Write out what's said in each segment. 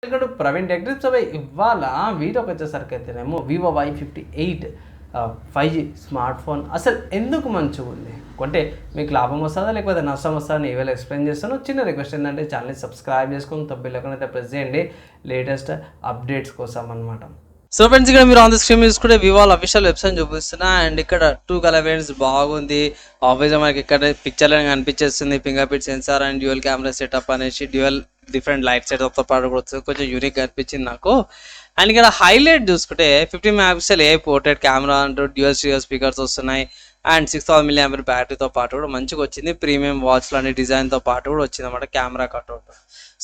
ఇక్కడ ప్రవీణ్ టెక్నిక్స్ అవి ఇవాళ వీడియోకి వచ్చేసరికి అయితేనేమో Vivo Y58 5G smart phone అసలు ఎందుకు మంచిగా ఉంది, కొంటే మీకు లాభం వస్తుందా లేకపోతే నష్టం వస్తుందా అని ఈవేళ ఎక్స్ప్లెయిన్ చేస్తాను. చిన్న రిక్వెస్ట్ ఏంటంటే ఛానల్ని సబ్స్క్రైబ్ చేసుకొని తప్పకుండా అయితే ప్రెస్ చేయండి లేటెస్ట్ అప్డేట్స్ కోసం అనమాట. సో ఫ్రెండ్స్, ఇక్కడ మీరు ఆన్ ద స్క్రీన్ చూసుకుంటే వివో అఫీషియల్ వెబ్సైట్ చూపిస్తున్నా. అండ్ ఇక్కడ 2 కలర్ వేరియంట్స్ బాగుంది. ఆబ్వియస్గా మనకి ఇక్కడ పిక్చర్లో కనిపించేస్తుంది finger print sensor and dual camera setup అనేసి డ్యూయల్ డిఫరెంట్ లైట్ సెటప్తో పాటు కూడా వస్తుంది. కొంచెం యూనిక్ అనిపించింది నాకు. అండ్ ఇక్కడ హైలైట్ చూసుకుంటే 50 మెగాపిక్సెల్ ఏ పోర్ట్రేట్ కెమెరా అంటూ డ్యూయల్ స్టీరియో స్పీకర్స్ వస్తున్నాయి. అండ్ 6000 mAh బ్యాటరీతో పాటు కూడా మంచిగా వచ్చింది. ప్రీమియం వాచ్లు అనే డిజైన్తో పాటు కూడా వచ్చింది అన్నమాట కెమెరా కట్అవుట్.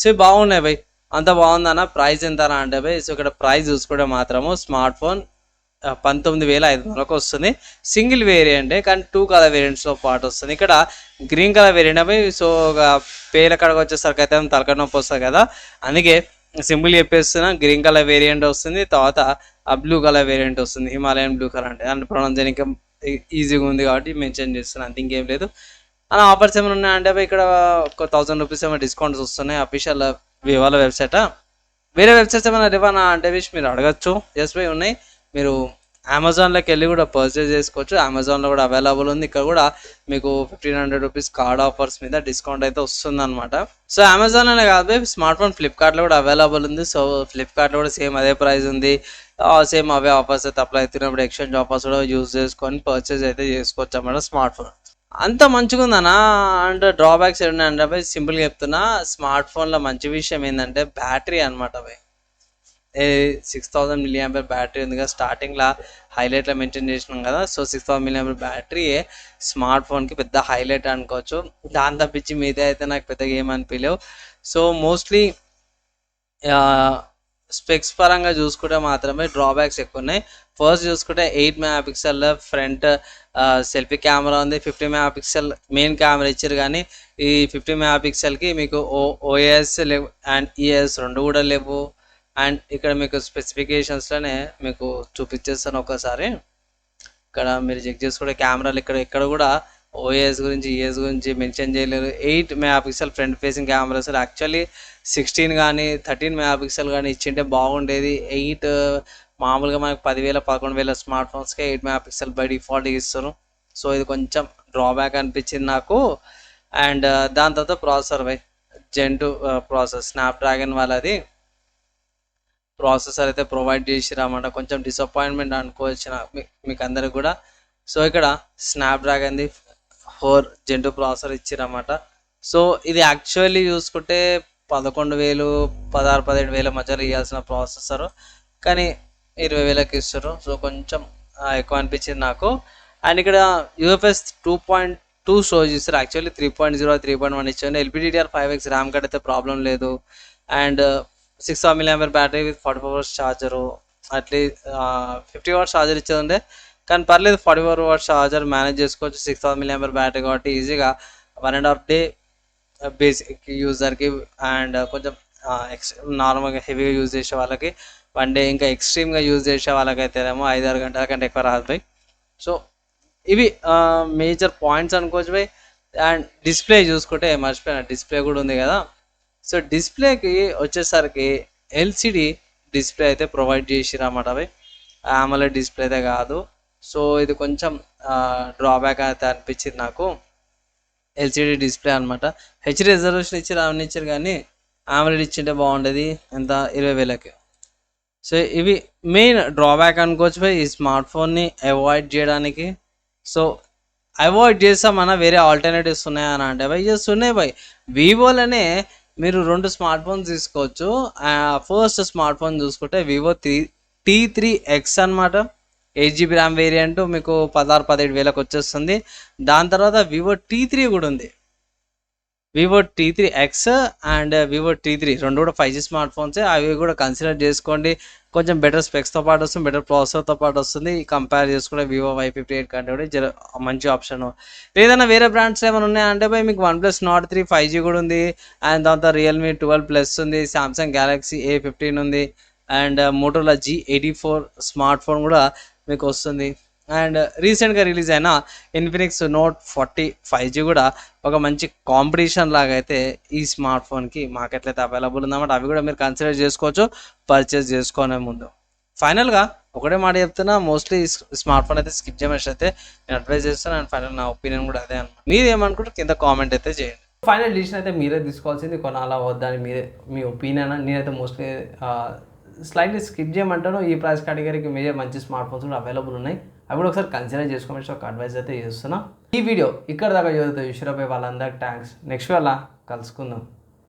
సో బాగున్నాయి బై, అంత బాగుందన్న. ప్రైస్ ఎంత అంటే బై, సో ఇక్కడ ప్రైస్ చూసుకుంటే మాత్రము స్మార్ట్ ఫోన్ 19,500 వస్తుంది. సింగిల్ వేరియంటే కానీ 2 కలర్ వేరియంట్స్తో పాటు వస్తుంది. ఇక్కడ green colour variant by. So ఒక పేరు అక్కడికి వచ్చేసరికి అయితే తలకాయ నొప్పి వస్తుంది కదా, అందుకే సింపుల్ చెప్పేస్తున్నా. గ్రీన్ కలర్ వేరియంట్ వస్తుంది, తర్వాత ఆ బ్లూ కలర్ వేరియంట్ వస్తుంది. హిమాలయన్ బ్లూ కలర్ అంటే అండ్ ప్రొనౌన్స్ చేయడానికి ఈజీగా ఉంది కాబట్టి మెన్షన్ చేస్తున్నాను, అంత ఇంకేం లేదు. అలా ఆఫర్స్ ఏమైనా ఉన్నాయంటే ఇక్కడ ఒక 1000 రూపీస్ ఏమైనా డిస్కౌంట్స్ వస్తున్నాయి అఫీషియల్ వివాల వెబ్సైట్. వేరే వెబ్సైట్స్ ఏమైనా రివానా అంటే మీరు అడగచ్చు. ఎస్ బై ఉన్నాయి, మీరు అమెజాన్లోకి వెళ్ళి కూడా పర్చేస్ చేసుకోవచ్చు. అమెజాన్లో కూడా అవైలబుల్ ఉంది. ఇక్కడ కూడా మీకు 1500 రూపీస్ కార్డ్ ఆఫర్స్ మీద డిస్కౌంట్ అయితే వస్తుంది అనమాట. సో అమెజాన్లోనే కాదు, స్మార్ట్ ఫోన్ ఫ్లిప్కార్ట్లో కూడా అవైలబుల్ ఉంది. సో ఫ్లిప్కార్ట్లో కూడా సేమ్ అదే ప్రైస్ ఉంది, సేమ్ అవే ఆఫర్స్ అయితే అప్లై అవుతున్నప్పుడు ఎక్స్చేంజ్ ఆఫర్స్ కూడా యూజ్ చేసుకొని పర్చేస్ అయితే చేసుకోవచ్చు అన్నమాట స్మార్ట్ ఫోన్. అంత మంచిగా ఉందన్నా. అండ్ డ్రాబ్యాక్స్ ఏంటంటే అవి సింపుల్గా చెప్తున్నా. స్మార్ట్ ఫోన్లో మంచి విషయం ఏంటంటే బ్యాటరీ అనమాట. అవి 6000 mAh బ్యాటరీ ఉంది కదా, స్టార్టింగ్లో హైలైట్లో మెన్షన్ చేసినాం కదా. సో 6000 mAh బ్యాటరీ స్మార్ట్ ఫోన్కి పెద్ద హైలైట్ అనుకోవచ్చు. దాని తప్పించి మీదే అయితే నాకు పెద్దగా ఏమనిపించలేవు. సో మోస్ట్లీ స్పెక్స్ పరంగా చూసుకుంటే మాత్రమే డ్రాబ్యాక్స్ ఎక్కువ ఉన్నాయి. ఫస్ట్ చూసుకుంటే 8 మెగాపిక్సెల్ ఫ్రంట్ సెల్ఫీ కెమెరా ఉంది. 50 మెగాపిక్సెల్ మెయిన్ కెమెరా ఇచ్చారు, కానీ ఈ 50 మెగాపిక్సెల్కి మీకు ఓఎస్ లేవు అండ్ ఈఎస్ రెండు కూడా లేవు. అండ్ ఇక్కడ మీకు స్పెసిఫికేషన్స్లోనే మీకు చూపించేస్తాను ఒకసారి. ఇక్కడ మీరు చెక్ చేసుకుంటే కెమెరాలు ఇక్కడ కూడా ఓఎస్ గురించి ఈఎస్ గురించి మెన్షన్ చేయలేరు. 8 megapixel front facing cameras actually 16 కానీ 13 మెగాపిక్సెల్ కానీ ఇచ్చింటే బాగుండేది. 8 మామూలుగా మనకు 10,000 11,000 స్మార్ట్ ఫోన్స్కే 8 మెగాపిక్సెల్ బై డిఫాల్ట్ ఇస్తారు. సో ఇది కొంచెం డ్రాబ్యాక్ అనిపించింది నాకు. అండ్ దాని తర్వాత processor by Gen 2 processor Snapdragon వాళ్ళది ప్రాసెసర్ అయితే ప్రొవైడ్ చేసిరన్నమాట. కొంచెం డిసప్పాయింట్మెంట్ అనుకోవచ్చు మీకు అందరికి కూడా. సో ఇక్కడ స్నాప్డ్రాగన్ది 4 Gen 2 ప్రాసెసర్ ఇచ్చిరన్నమాట. సో ఇది యాక్చువల్లీ చూసుకుంటే 11,000 16,000 17,000 మధ్యలో ఇవ్వాల్సిన ప్రాసెసర్, కానీ 20,000కి ఇస్తారు. సో కొంచెం ఎక్కువ అనిపించింది నాకు. అండ్ ఇక్కడ UFS 2.2 స్టోరేజ్ ఇస్తారు. యాక్చువల్లీ 3.0 3.1 ఇచ్చారు. LPDDR5X ర్యామ్ కార్డ్ అయితే ప్రాబ్లం లేదు. And 6000 mAh battery with 44 watts charger. At least 50 watts charger ఇచ్చేది, కానీ పర్లేదు 44 watts ఛార్జర్ మేనేజ్ చేసుకోవచ్చు. 6000 mAh బ్యాటరీ కాబట్టి ఈజీగా 1.5 day బేసిక్ యూజర్కి అండ్ కొంచెం నార్మల్గా హెవీగా యూజ్ చేసే వాళ్ళకి 1 day, ఇంకా ఎక్స్ట్రీమ్గా యూజ్ చేసే వాళ్ళకైతేనేమో 5-6 గంటల కంటే ఎక్కువ రాదు బై. సో ఇవి మేజర్ పాయింట్స్ అనుకోవచ్చు బై. అండ్ డిస్ప్లే చూసుకుంటే మర్చిపోయిన, డిస్ప్లే కూడా ఉంది కదా. సో డిస్ప్లేకి వచ్చేసరికి LCD డిస్ప్లే అయితే ప్రొవైడ్ చేసిరన్నమాట అవి, AMOLED డిస్ప్లే అయితే కాదు. సో ఇది కొంచెం డ్రాబ్యాక్ అయితే అనిపించింది నాకు. LCD డిస్ప్లే అనమాట. HD రిజల్యూషన్ ఇచ్చారు, అవన్నీ ఇచ్చారు, కానీ AMOLED ఇచ్చింటే బాగుండేది. ఎంత 20,000కి. సో ఇవి మెయిన్ డ్రాబ్యాక్ అనుకోవచ్చు బై ఈ స్మార్ట్ ఫోన్ని అవాయిడ్ చేయడానికి. సో అవాయిడ్ చేస్తామన్నా వేరే ఆల్టర్నేటివ్స్ ఉన్నాయని అంటే బై ఎస్ ఉన్నాయి బై. వివోలోనే మీరు 2 స్మార్ట్ ఫోన్స్ తీసుకోవచ్చు. ఫస్ట్ స్మార్ట్ ఫోన్ చూసుకుంటే వివో T3X అనమాట. 8GB ర్యామ్ వేరియంట్ మీకు 16,000-17,000కి వచ్చేస్తుంది. దాని తర్వాత వివో T3 కూడా ఉంది. Vivo T3X and Vivo T3 రెండు కూడా 5G స్మార్ట్ ఫోన్సే. అవి కూడా కన్సిడర్ చేసుకోండి. కొంచెం బెటర్ స్పెక్స్తో పాటు వస్తుంది, బెటర్ ప్రాసెసర్తో పాటు వస్తుంది. కంపేర్ చేసుకుంటే వివో Y58 కంటే కూడా మంచి ఆప్షన్. ఏదైనా వేరే బ్రాండ్స్ ఏమైనా ఉన్నాయంటే బై మీకు OnePlus Nord 3 5G కూడా ఉంది. అండ్ దాంతో Realme 12+ ఉంది, Samsung Galaxy A15 ఉంది, and Motorola G84 smart phone కూడా మీకు వస్తుంది. అండ్ రీసెంట్గా రిలీజ్ అయిన ఇన్ఫినిక్స్ నోట్ 40 5G కూడా ఒక మంచి కాంపిటీషన్ లాగా అయితే ఈ స్మార్ట్ ఫోన్కి మార్కెట్లో అయితే అవైలబుల్ ఉందన్నమాట. అవి కూడా మీరు కన్సిడర్ చేసుకోవచ్చు పర్చేస్ చేసుకునే ముందు. ఫైనల్గా ఒకటే మాట చెప్తున్నా, మోస్ట్లీ స్మార్ట్ ఫోన్ అయితే స్కిప్ చేయమని అయితే నేను అడ్వైజ్ చేస్తాను. అండ్ ఫైనల్ నా ఒపీనియన్ కూడా అదే అనమాట. మీరు ఏమనుకుంటారు కింద కామెంట్ అయితే చేయండి. ఫైనల్ డిసిషన్ అయితే మీరే తీసుకోవాల్సింది, కొనాలా వద్దా అని మీరే మీ ఒపీనియన్. నేనైతే మోస్ట్లీ స్లైడ్లీ స్కిప్ చేయమంటాను. ఈ ప్రైస్ కేటగిరీకి మీరే మంచి స్మార్ట్ ఫోన్స్ కూడా అవైలబుల్ ఉన్నాయి, అవి కూడా ఒకసారి కన్సిడర్ చేసుకోమని ఒక అడ్వైజ్ అయితే చేస్తున్నా. ఈ వీడియో ఇక్కడ దాకా చదువుతాయి విషయపై వాళ్ళందరికీ థ్యాంక్స్. నెక్స్ట్ వేళ కలుసుకుందాం.